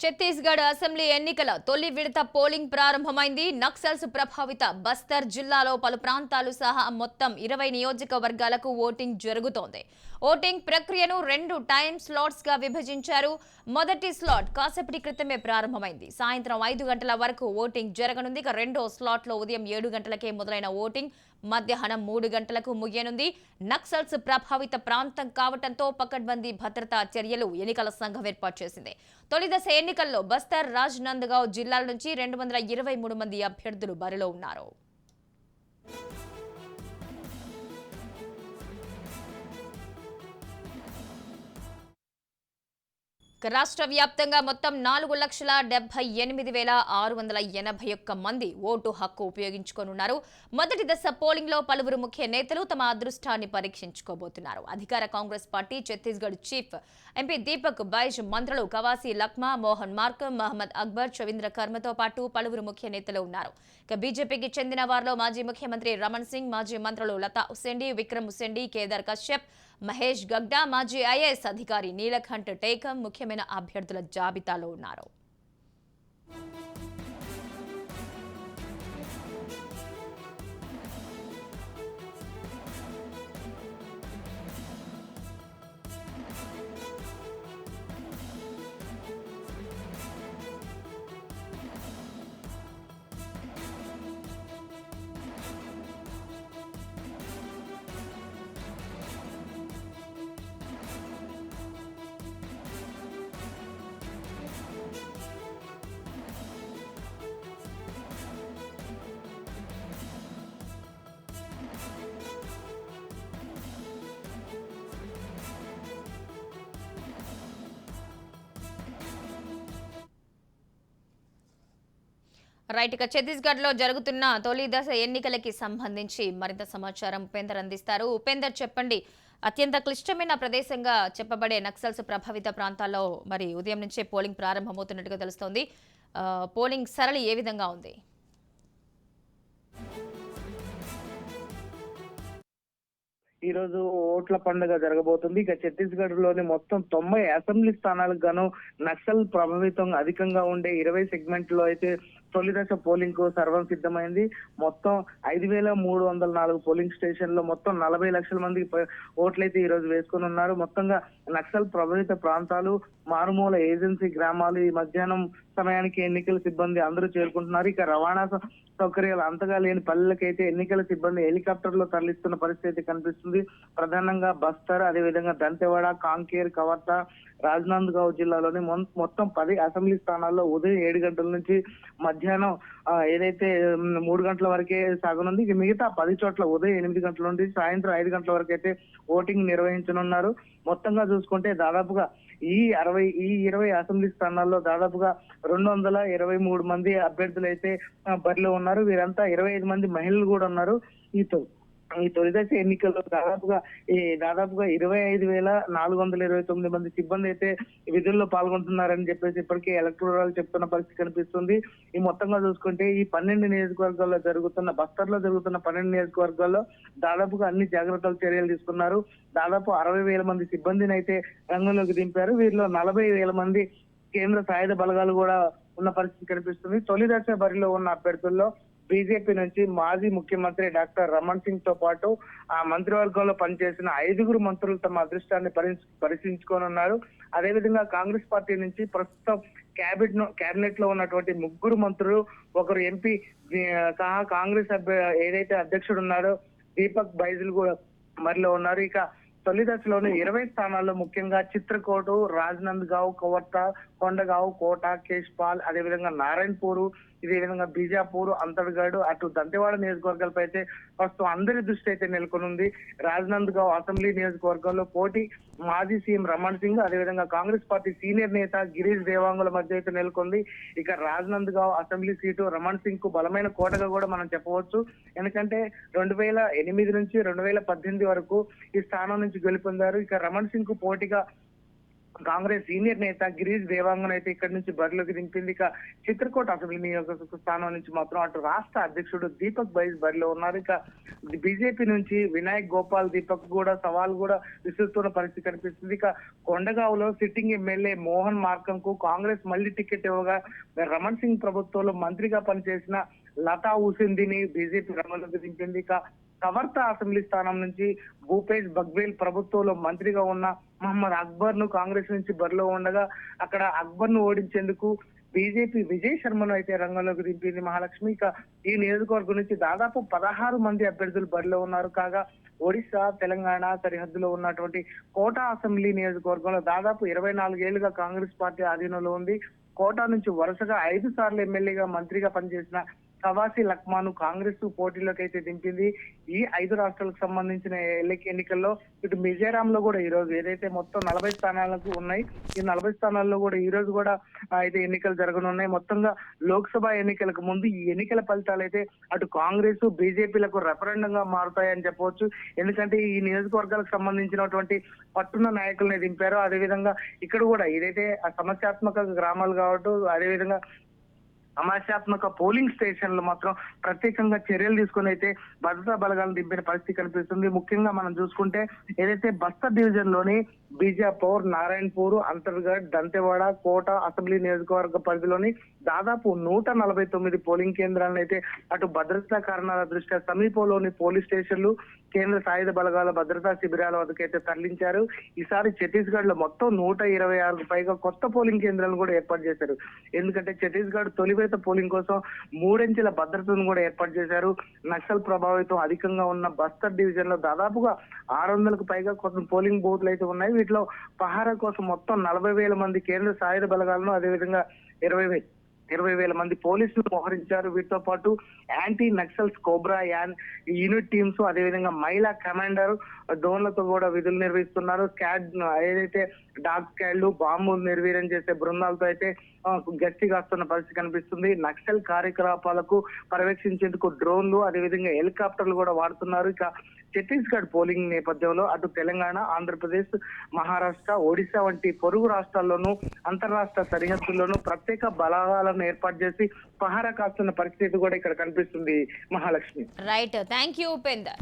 Chhattisgarh assembly ఎన్నికల తొలి విడత పోలింగ్ ప్రారంభమైంది. నక్సల్స్ ప్రభావిత బస్తర్ జిల్లాలో పలు ప్రాంతాలు సహా మొత్తం 20 నియోజకవర్గాలకు ఓటింగ్ జరుగుతోంది. ఓటింగ్ ప్రక్రియను 2 టైం స్లాట్స్ గా విభజించారు. మొదటి స్లాట్ కాసేపటి క్రితమే ప్రారంభమైంది. సాయంత్రం 5 గంటల వరకు ఓటింగ్ జరగనుంది. రెండో స్లాట్ లో ఉదయం 7 గంటలకే మొదలైన ఓటింగ్ మధ్యాహ్నం 3 గంటలకు ముగియనుంది. నక్సల్స్ ప్రభావిత ప్రాంతం కావడంతో పకడ్బందీ భద్రతా చర్యలు ఎన్నికల సంఘం ఏర్పాటు చేసింది. తొలి దశ ఎన్నికల్లో బస్తర్, రాజ్నందగావ్ జిల్లాల నుంచి 223 మంది అభ్యర్థులు బరిలో ఉన్నారు. రాష్ట్ర వ్యాప్తంగా మొత్తం 4,78,681 మంది ఓటు హక్కు ఉపయోగించుకోనున్నారు. మొదటి దశ పోలింగ్ లో పలువురు ముఖ్య నేతలు తమ అదృష్టాన్ని పరీక్షించుకోబోతున్నారు. అధికార Congress party Chhattisgarh chief MP Deepak buys, మంత్రులు కవాసి లఖ్మా, మోహన్ మార్కం, మహమ్మద్ అక్బర్, చవీంద్ర కర్మతో పాటు పలువురు ముఖ్య నేతలు ఉన్నారు. బీజేపీకి చెందిన వారిలో మాజీ ముఖ్యమంత్రి రమణ్ సింగ్, మాజీ మంత్రులు లతా హుస్సేండి, విక్రమ్ హుస్సేండి, కేదార్ కశ్యప్, మహేష్ గగ్డా, మాజీ ఐఏఎస్ అధికారి నీలకంఠ్ టేకం ముఖ్యమైన అభ్యర్థుల జాబితాలో ఉన్నారు. రైట్, ఇక ఛత్తీస్గఢ్ లో జరుగుతున్న తొలి దశ ఎన్నికలకి సంబంధించి మరింత సమాచారం ఉపేందర్ అందిస్తారు. ఉపేందర్, చెప్పండి. అత్యంత క్లిష్టమైన ప్రదేశంగా చెప్పబడే నక్సల్స్ ప్రభావిత ప్రాంతాల్లో మరి ఉదయం నుంచే పోలింగ్ ప్రారంభమవుతున్నట్టుగా తెలుస్తోంది. పోలింగ్ సరళి ఏ విధంగా ఉంది? ఈ రోజు ఓట్ల పండుగ జరగబోతుంది. ఇక ఛత్తీస్గఢ్ లోని మొత్తం 90 అసెంబ్లీ స్థానాలకు గాను నక్సల్ ప్రభావితం అధికంగా ఉండే 20 సెగ్మెంట్ లో అయితే తొలి దశ పోలింగ్ కు సర్వం సిద్ధమైంది. మొత్తం 5,304 పోలింగ్ స్టేషన్ లో మొత్తం 40 లక్షల మంది ఓట్లయితే ఈ రోజు వేసుకుని ఉన్నారు. మొత్తంగా నక్సల్ ప్రభావిత ప్రాంతాలు, మారుమూల ఏజెన్సీ గ్రామాలు ఈ మధ్యాహ్నం సమయానికి ఎన్నికల సిబ్బంది అందరూ చేరుకుంటున్నారు. ఇక రవాణా సౌకర్యాలు అంతగా లేని పల్లెలకైతే ఎన్నికల సిబ్బంది హెలికాప్టర్ లో తరలిస్తున్న పరిస్థితి కనిపిస్తుంది. ప్రధానంగా బస్తర్, అదేవిధంగా దంతెవాడ, కాంకేర్, కవర్తా, రాజ్నందగావ్ జిల్లాలోని మొత్తం 10 అసెంబ్లీ స్థానాల్లో ఉదయం 7 గంటల నుంచి మధ్యాహ్నం ఏదైతే 3 గంటల వరకే సాగనుంది. ఇక మిగతా 10 చోట్ల ఉదయం 8 గంటల నుండి సాయంత్రం 5 గంటల వరకు అయితే ఓటింగ్ నిర్వహించనున్నారు. మొత్తంగా చూసుకుంటే దాదాపుగా ఈ 20 అసెంబ్లీ స్థానాల్లో దాదాపుగా 223 మంది అభ్యర్థులు అయితే బరిలో ఉన్నారు. వీరంతా 25 మంది మహిళలు కూడా ఉన్నారు. ఈ తొలి దశ ఎన్నికల్లో దాదాపుగా 25,429 మంది సిబ్బంది అయితే విధుల్లో పాల్గొంటున్నారని చెప్పేసి ఇప్పటికే ఎలక్టోరల్ చెప్తున్న పరిస్థితి కనిపిస్తుంది. ఈ మొత్తంగా చూసుకుంటే ఈ 12 నియోజకవర్గాల్లో జరుగుతున్న బస్తర్ లో జరుగుతున్న 12 నియోజకవర్గాల్లో దాదాపుగా అన్ని జాగ్రత్తలు చర్యలు తీసుకున్నారు. దాదాపు 60,000 మంది సిబ్బందిని అయితే రంగంలోకి దింపారు. వీరిలో 40,000 మంది కేంద్ర సాయుధ బలగాలు కూడా ఉన్న పరిస్థితి కనిపిస్తుంది. తొలి దశ బరిలో ఉన్న అభ్యర్థుల్లో బీజేపీ నుంచి మాజీ ముఖ్యమంత్రి డాక్టర్ రమణ్ సింగ్ తో పాటు ఆ మంత్రివర్గంలో పనిచేసిన 5 మంత్రులు తమ అదృష్టాన్ని పరిశీలించుకోనున్నారు. అదేవిధంగా కాంగ్రెస్ పార్టీ నుంచి ప్రస్తుతం కేబినెట్ లో ఉన్నటువంటి 3 మంత్రులు, ఒకరు ఎంపీ కాంగ్రెస్ ఏదైతే అధ్యక్షుడు ఉన్నారో దీపక్ బైజల్ కూడా మరిలో ఉన్నారు. ఇక తొలి దశలోని 20 స్థానాల్లో ముఖ్యంగా చిత్రకోట, రాజ్నందగావ్, కవర్తా, కొండగావ్, కోట, కేష్పాల్, అదేవిధంగా నారాయణపూర్, ఇదే విధంగా బీజాపూర్, అంతర్గఢ్, అటు దంతెవాడ నియోజకవర్గాలపై అయితే ప్రస్తుతం అందరి దృష్టి అయితే నెలకొనుంది. రాజ్నందగావ్ అసెంబ్లీ నియోజకవర్గంలో పోటీ మాజీ సీఎం రమణ్ సింగ్, అదేవిధంగా కాంగ్రెస్ పార్టీ సీనియర్ నేత గిరీష్ దేవాంగుల మధ్య అయితే నెలకొంది. ఇక రాజ్నందగావ్ అసెంబ్లీ సీటు రమణ్ సింగ్ కు బలమైన కోటగా కూడా మనం చెప్పవచ్చు. ఎందుకంటే 2008 నుంచి 2018 వరకు ఈ స్థానం నుంచి గెలుపొందారు. ఇక రమణ్ సింగ్ కు పోటీగా కాంగ్రెస్ సీనియర్ నేత గిరీష్ దేవాంగన్ అయితే ఇక్కడ నుంచి బరిలోకి దింపింది. ఇక చిత్రకోట అసెంబ్లీ నియోజకవర్గ స్థానం నుంచి మాత్రం అటు రాష్ట్ర అధ్యక్షుడు దీపక్ బైజ్ బరిలో ఉన్నారు. ఇక బీజేపీ నుంచి వినాయక్ గోపాల్ దీపక్ కూడా సవాల్ కూడా విసురుతున్న పరిస్థితి కనిపిస్తుంది. ఇక కొండగావులో సిట్టింగ్ ఎమ్మెల్యే మోహన్ మార్కం కు కాంగ్రెస్ మళ్లీ టికెట్ ఇవ్వగా రమణ్ సింగ్ ప్రభుత్వంలో మంత్రిగా పనిచేసిన లతా హుసేన్దిని బీజేపీ రంగంలోకి దింపింది. ఇక కవర్తా అసెంబ్లీ స్థానం నుంచి భూపేష్ బగ్వేల్ ప్రభుత్వంలో మంత్రిగా ఉన్న మహమ్మద్ అక్బర్ ను కాంగ్రెస్ నుంచి బరిలో ఉండగా అక్కడ అక్బర్ ను ఓడించేందుకు బీజేపీ విజయ్ శర్మను అయితే రంగంలోకి దింపింది మహాలక్ష్మి. ఇక ఈ నియోజకవర్గం నుంచి దాదాపు 16 మంది అభ్యర్థులు బరిలో ఉన్నారు. కాగా ఒడిశా తెలంగాణ సరిహద్దులో ఉన్నటువంటి కోటా అసెంబ్లీ నియోజకవర్గంలో దాదాపు 24 ఏళ్లుగా కాంగ్రెస్ పార్టీ ఆధీనంలో ఉంది. కోటా నుంచి వరుసగా 5 సార్లు ఎమ్మెల్యేగా మంత్రిగా పనిచేసిన కవాసి లక్మాను కాంగ్రెస్ పోటీలోకి అయితే దింపింది. ఈ 5 రాష్ట్రాలకు సంబంధించిన ఎన్నికల్లో ఇటు మిజోరాం లో కూడా ఈ రోజు ఏదైతే మొత్తం 40 స్థానాలకు ఉన్నాయి, ఈ 40 స్థానాల్లో కూడా ఈ రోజు కూడా అయితే ఎన్నికలు జరగనున్నాయి. మొత్తంగా లోక్సభ ఎన్నికలకు ముందు ఈ ఎన్నికల ఫలితాలు అయితే అటు కాంగ్రెస్ బీజేపీలకు రెఫరెండం గా మారుతాయని చెప్పవచ్చు. ఎందుకంటే ఈ నియోజకవర్గాలకు సంబంధించినటువంటి పట్టున్న నాయకుల్ని దింపారు. అదేవిధంగా ఇక్కడ కూడా ఏదైతే సమస్యాత్మక గ్రామాలు కావట్టు అదేవిధంగా సమస్యాత్మక పోలింగ్ స్టేషన్లు మాత్రం ప్రత్యేకంగా చర్యలు తీసుకుని అయితే భద్రతా బలగాలను దింపిన పరిస్థితి కనిపిస్తుంది. ముఖ్యంగా మనం చూసుకుంటే ఏదైతే బస్తర్ డివిజన్ లోని బీజాపూర్, నారాయణపూర్, అంతర్గఢ్, దంతెవాడ, కోట అసెంబ్లీ నియోజకవర్గ పరిధిలోని దాదాపు 149 పోలింగ్ కేంద్రాలను అయితే అటు భద్రతా కారణాల దృష్ట్యా సమీపంలోని పోలీస్ స్టేషన్లు, కేంద్ర సాయుధ బలగాల భద్రతా శిబిరాల వద్దకైతే తరలించారు. ఈసారి ఛత్తీస్గఢ్ లో మొత్తం 126కు పైగా కొత్త పోలింగ్ కేంద్రాలను కూడా ఏర్పాటు చేశారు. ఎందుకంటే ఛత్తీస్గఢ్ తొలివేత పోలింగ్ కోసం 3 అంచెల భద్రతను కూడా ఏర్పాటు చేశారు. నక్సల్ ప్రభావితం అధికంగా ఉన్న బస్తర్ డివిజన్ లో దాదాపుగా 600కు పైగా కొత్త పోలింగ్ బూత్లు అయితే ఉన్నాయి. వీటిలో పహారా కోసం మొత్తం 40,000 మంది కేంద్ర సాయుధ బలగాలను అదేవిధంగా 20,000 మంది పోలీసులు మోహరించారు. వీటితో పాటు anti Naxals cobra unit teams అదేవిధంగా మహిళా కమాండర్ డ్రోన్లతో కూడా విధులు నిర్వహిస్తున్నారు. స్కాడ్ ఏదైతే డాగ్ స్కాడ్లు బాంబు నిర్వీర్యం చేసే బృందాలతో అయితే గట్టి కాస్తున్న పరిస్థితి కనిపిస్తుంది. నక్సల్ కార్యకలాపాలకు పర్యవేక్షించేందుకు డ్రోన్లు అదేవిధంగా హెలికాప్టర్లు కూడా వాడుతున్నారు. ఇక ఛత్తీస్గఢ్ పోలింగ్ నేపథ్యంలో అటు తెలంగాణ, ఆంధ్రప్రదేశ్, మహారాష్ట్ర, ఒడిశా వంటి పొరుగు రాష్ట్రాల్లోనూ అంతర్రాష్ట్ర సరిహద్దుల్లోనూ ప్రత్యేక బలగాలను ఏర్పాటు చేసి పహారా కాస్తున్న పరిస్థితి కూడా ఇక్కడ కనిపిస్తుంది Mahalakshmi. Right, thank you Upender.